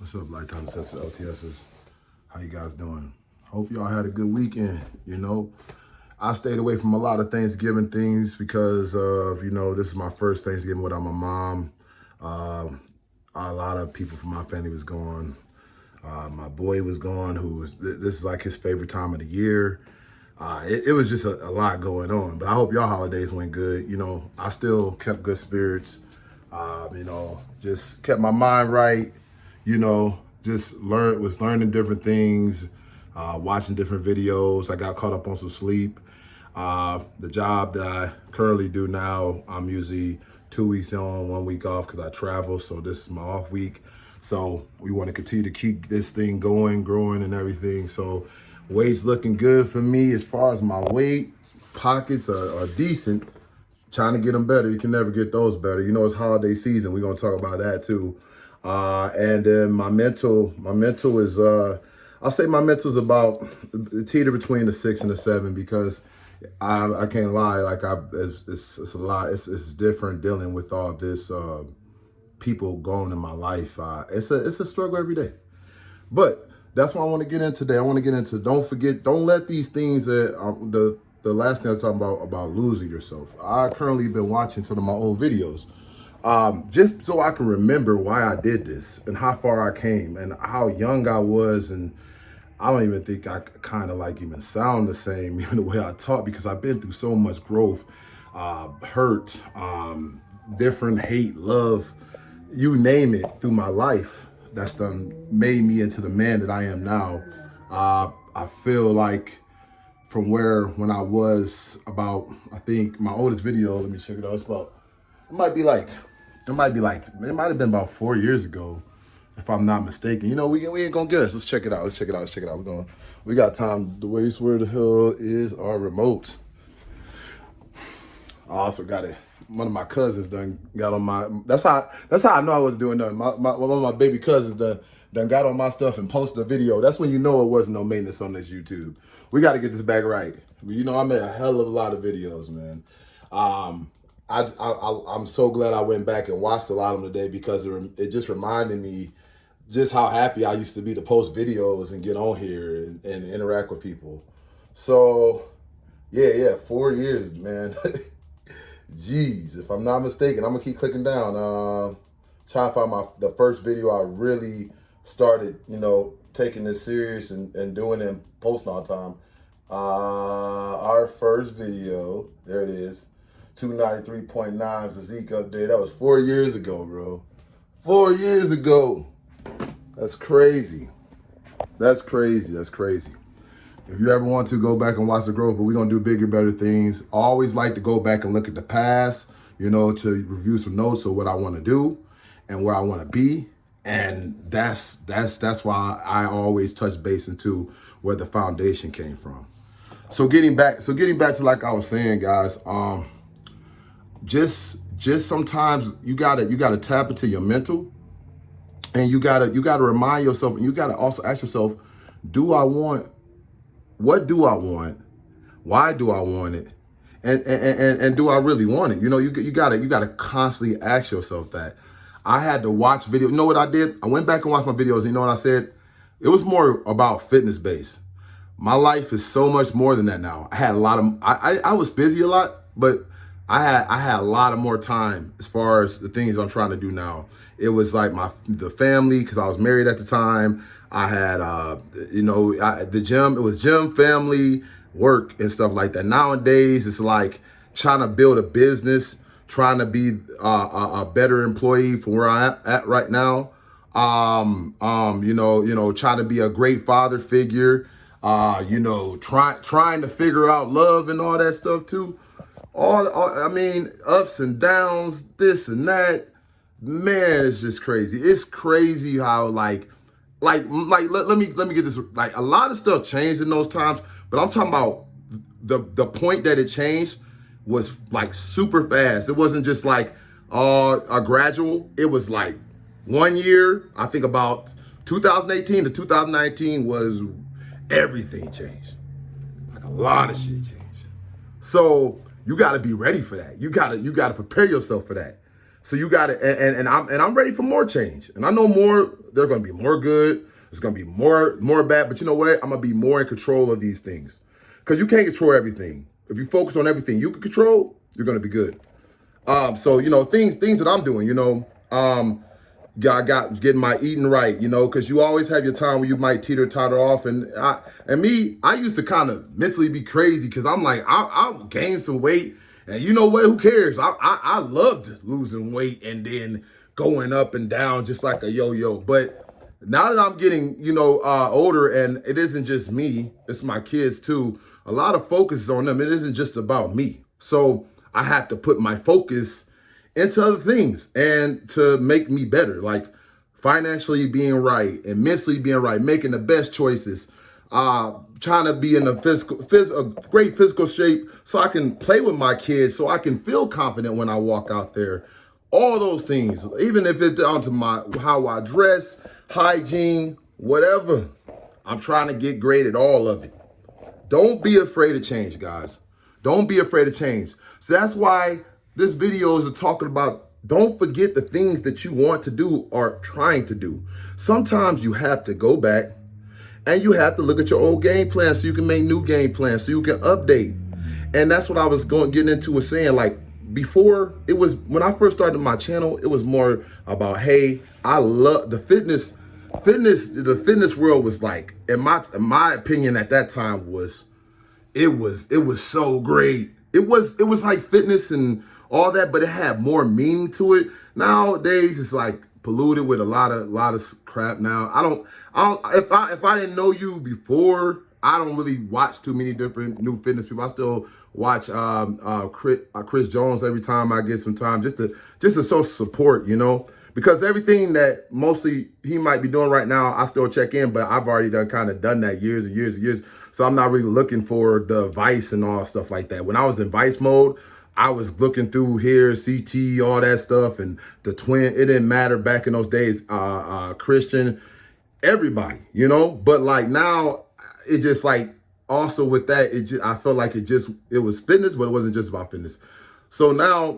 What's up, Lifetime Sets LTSs? How you guys doing? Hope y'all had a good weekend. I stayed away from a lot of Thanksgiving things because of, this is my first Thanksgiving without my mom. A lot of people from my family was gone. My boy was gone, this is like his favorite time of the year. It was just a lot going on, but I hope y'all holidays went good. I still kept good spirits, just kept my mind right, just was learning different things, watching different videos. I got caught up on some sleep. The job that I currently do now, I'm usually 2 weeks on, 1 week off because I travel. So this is my off week. So we want to continue to keep this thing going, growing and everything. So weight's looking good for me as far as my weight. Pockets are decent. Trying to get them better. You can never get those better. It's holiday season. We're going to talk about that too. And then my mental is, I'll say my mental is about teeter between the 6 and the 7 because I can't lie. It's a lot. It's different dealing with all this, people going in my life. It's a struggle every day, but that's what I want to get into today. I want to get into, don't let these things that, the last thing I was talking about losing yourself. I currently been watching some of my old videos, just so I can remember why I did this and how far I came and how young I was. And I don't even think I kind of even sound the same, even the way I talk, because I've been through so much growth, hurt, different hate, love, you name it, through my life. That's done made me into the man that I am now. I feel like from when I was about, I think my oldest video, let me check it out. It might have been about 4 years ago, if I'm not mistaken. We ain't gonna guess. Let's check it out. We got time to waste. Where the hell is our remote? I also got it. One of my cousins done got on my, that's how I know I wasn't doing nothing. One of my baby cousins done got on my stuff and posted a video. That's when you know it wasn't no maintenance on this YouTube. We got to get this back right. I made a hell of a lot of videos, man. I'm so glad I went back and watched a lot of them today because it just reminded me just how happy I used to be to post videos and get on here and interact with people. So yeah, 4 years, man. Jeez, if I'm not mistaken, I'm gonna keep clicking down. Trying to find the first video I really started, taking this serious and doing it and posting all the time. Our first video, there it is, 293.9 physique update. That was 4 years ago, bro. 4 years ago. That's crazy. That's crazy. If you ever want to, go back and watch the growth, but we're going to do bigger, better things. I always like to go back and look at the past, to review some notes of what I want to do and where I want to be. And that's why I always touch base into where the foundation came from. So getting back to like I was saying, guys, just sometimes you gotta tap into your mental, and you gotta remind yourself, and you gotta also ask yourself, what do I want? Why do I want it? And do I really want it? You gotta constantly ask yourself that. I had to watch videos. You know what I did? I went back and watched my videos. And you know what I said? It was more about fitness based. My life is so much more than that now. I had a lot of, I was busy a lot, but I had a lot of more time as far as the things I'm trying to do now. It was like the family, because I was married at the time. I had, the gym. It was gym, family, work, and stuff like that. Nowadays, it's like trying to build a business, trying to be a better employee from where I'm at right now. Trying to be a great father figure. Trying to figure out love and all that stuff too. Ups and downs, this and that. Man, it's just crazy. It's crazy how let me get this. A lot of stuff changed in those times, but I'm talking about the point that it changed was super fast. It wasn't just a gradual. It was 1 year. I think about 2018 to 2019 was everything changed. A lot of shit changed. So you got to be ready for that. You got to prepare yourself for that. So you got to, and I'm ready for more change. And I know more. They're going to be more good. It's going to be more bad. But you know what? I'm going to be more in control of these things, because you can't control everything. If you focus on everything you can control, you're going to be good. So things that I'm doing. Got getting my eating right, because you always have your time where you might teeter-totter off. And I used to kind of mentally be crazy, because I'm like, I'll gain some weight. And you know what? Who cares? I loved losing weight and then going up and down just like a yo-yo. But now that I'm getting, older, and it isn't just me, it's my kids too. A lot of focus is on them. It isn't just about me. So I have to put my focus into other things and to make me better, like financially being right and mentally being right, making the best choices, trying to be in a great physical shape so I can play with my kids, so I can feel confident when I walk out there. All those things, even if it's down to how I dress, hygiene, whatever. I'm trying to get great at all of it. Don't be afraid of change, guys. Don't be afraid of change. So that's why this video is talking about, don't forget the things that you want to do or trying to do. Sometimes you have to go back and you have to look at your old game plan so you can make new game plans, so you can update. And that's what I was getting into, was saying, like, before, it was, when I first started my channel, it was more about, hey, I love the fitness. The fitness world was like, in my opinion at that time, it was so great. It was like fitness and all that, but it had more meaning to it. Nowadays, it's like polluted with a lot of crap. Now, if I didn't know you before, I don't really watch too many different new fitness people. I still watch Chris Jones every time I get some time, just to show support, because everything that mostly he might be doing right now, I still check in, but I've already done that years and years and years. So I'm not really looking for the Vice and all stuff like that. When I was in Vice mode, I was looking through here, CT, all that stuff, and the twin. It didn't matter back in those days. Christian, everybody, But like now, it just like, also with that, I felt like it was fitness, but it wasn't just about fitness. So now,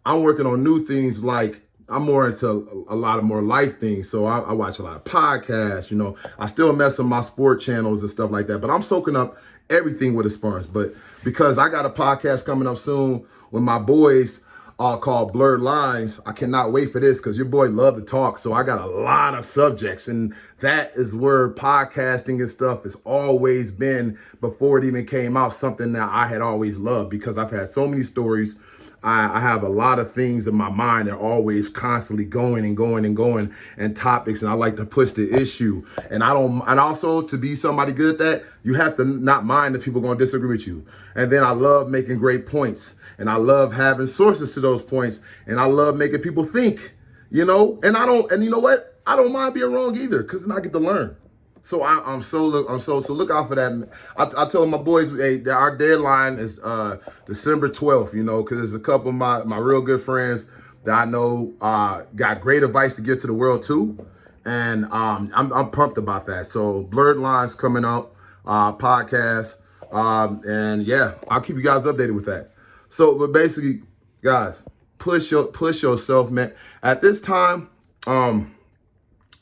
I'm working on new things. Like, I'm more into a lot of more life things. So I watch a lot of podcasts, I still mess with my sport channels and stuff like that, but I'm soaking up everything with Aspirants. But because I got a podcast coming up soon with my boys, called Blurred Lines, I cannot wait for this, because your boy love to talk. So I got a lot of subjects, and that is where podcasting and stuff has always been, before it even came out, something that I had always loved, because I've had so many stories. I have a lot of things in my mind that are always constantly going and going and going, and topics, and I like to push the issue. And also, to be somebody good at that, you have to not mind that people are going to disagree with you. And then I love making great points, and I love having sources to those points, and I love making people think, and you know what? I don't mind being wrong either, because then I get to learn. So so look out for that. I told my boys, hey, our deadline is December 12th, because there's a couple of my real good friends that I know got great advice to give to the world too. And I'm pumped about that. So Blurred Lines coming out, podcast. And yeah, I'll keep you guys updated with that. So, but basically, guys, push yourself, man. At this time, I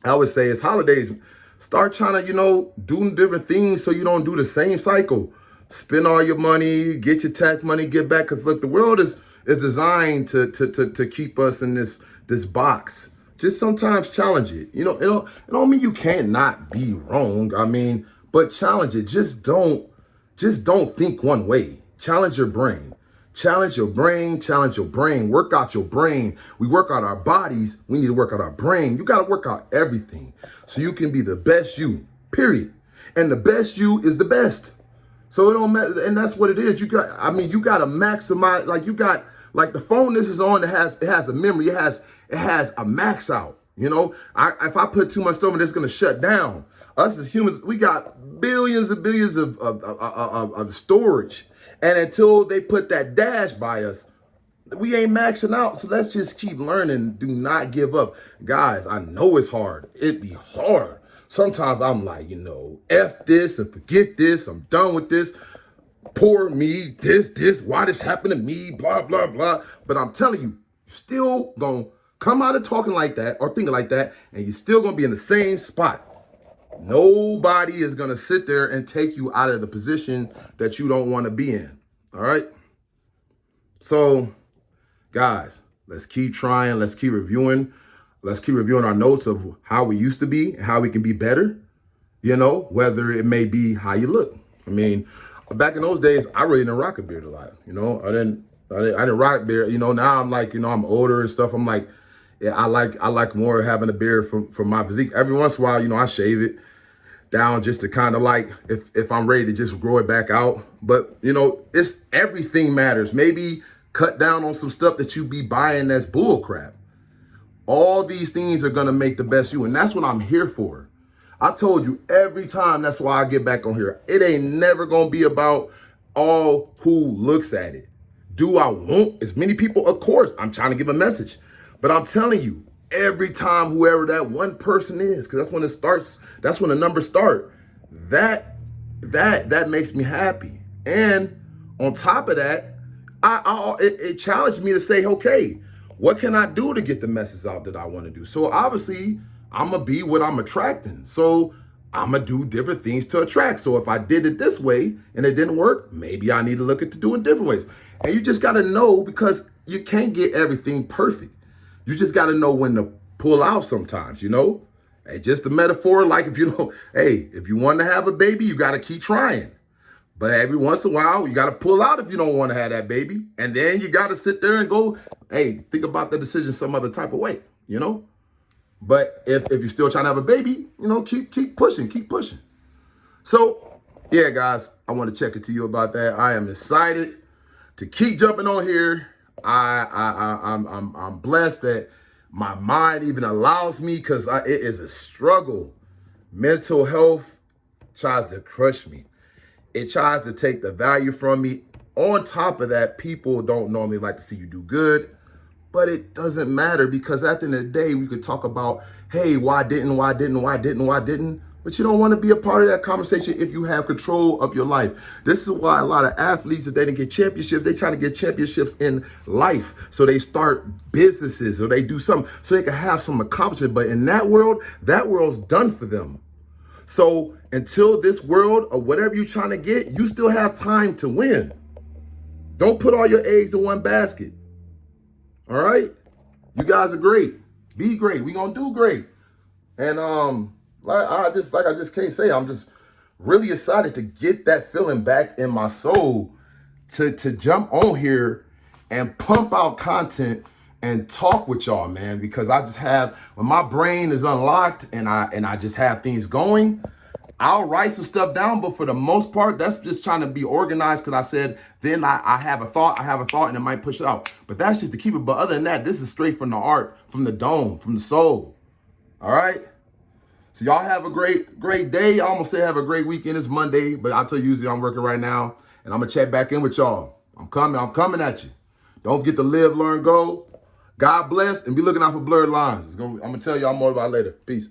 would say it's holidays. Start trying to, do different things so you don't do the same cycle. Spend all your money, get your tax money, get back. Because look, the world is designed to keep us in this box. Just sometimes challenge it. It don't mean you can't not be wrong. I mean, but challenge it. Just don't think one way. Challenge your brain. Challenge your brain, work out your brain. We work out our bodies, we need to work out our brain. You gotta work out everything so you can be the best you, period. And the best you is the best. So it don't matter, and that's what it is. You gotta maximize, like the phone this is on, it has a memory, it has a max out. If I put too much stuff in, it's gonna shut down. Us as humans, we got billions and billions of storage. And until they put that dash by us, we ain't maxing out. So let's just keep learning. Do not give up. Guys, I know it's hard. It be hard. Sometimes I'm like, F this and forget this. I'm done with this. Poor me, this, why this happened to me, blah, blah, blah. But I'm telling you, You're still going to come out of talking like that or thinking like that, and you're still going to be in the same spot. Nobody is going to sit there and take you out of the position that you don't want to be in. All right? So, guys, let's keep trying. Let's keep reviewing. Let's keep reviewing our notes of how we used to be and how we can be better, you know, whether it may be how you look. I mean, back in those days, I really didn't rock a beard a lot. You know, I didn't rock a beard. You know, now I'm like, you know, I'm older and stuff. I'm like, yeah, I like more having a beard from my physique. Every once in a while, you know, I shave it down just to kind of like, if I'm ready to just grow it back out. But, you know, it's everything matters. Maybe cut down on some stuff that you be buying that's bull crap. All these things are going to make the best you. And that's what I'm here for. I told you every time, that's why I get back on here. It ain't never going to be about all who looks at it. Do I want as many people? Of course, I'm trying to give a message. But I'm telling you, every time whoever that one person is, because that's when it starts, that's when the numbers start, that makes me happy. And on top of that, it challenged me to say, okay, what can I do to get the message out that I want to do? So obviously, I'm going to be what I'm attracting. So I'm going to do different things to attract. So if I did it this way and it didn't work, maybe I need to look into doing different ways. And you just got to know, because you can't get everything perfect. You just got to know when to pull out sometimes, you know? Hey, just a metaphor, like if you know, hey, if you want to have a baby, you got to keep trying. But every once in a while, you got to pull out if you don't want to have that baby. And then you got to sit there and go, hey, think about the decision some other type of way, you know? But if you're still trying to have a baby, you know, keep pushing, keep pushing. So, yeah, guys, I want to check it to you about that. I am excited to keep jumping on here. I'm blessed that my mind even allows me, because it is a struggle. Mental health tries to crush me. It tries to take the value from me. On top of that, people don't normally like to see you do good, but it doesn't matter, because at the end of the day, we could talk about, hey, why didn't? But you don't want to be a part of that conversation if you have control of your life. This is why a lot of athletes, if they didn't get championships, they try to get championships in life. So they start businesses or they do something so they can have some accomplishment. But in that world's done for them. So until this world or whatever you're trying to get, you still have time to win. Don't put all your eggs in one basket. All right? You guys are great. Be great. We're going to do great. And like I just can't say, I'm just really excited to get that feeling back in my soul to jump on here and pump out content and talk with y'all, man, because I just have, when my brain is unlocked and I just have things going, I'll write some stuff down, but for the most part, that's just trying to be organized, because I said, then I have a thought, and it might push it out. But that's just to keep it. But other than that, this is straight from the heart, from the dome, from the soul. All right? So y'all have a great day. I almost say have a great weekend. It's Monday, but I'll tell you, usually I'm working right now, and I'm going to check back in with y'all. I'm coming at you. Don't forget to live, learn, go. God bless, and be looking out for blurred lines. I'm going to tell y'all more about it later. Peace.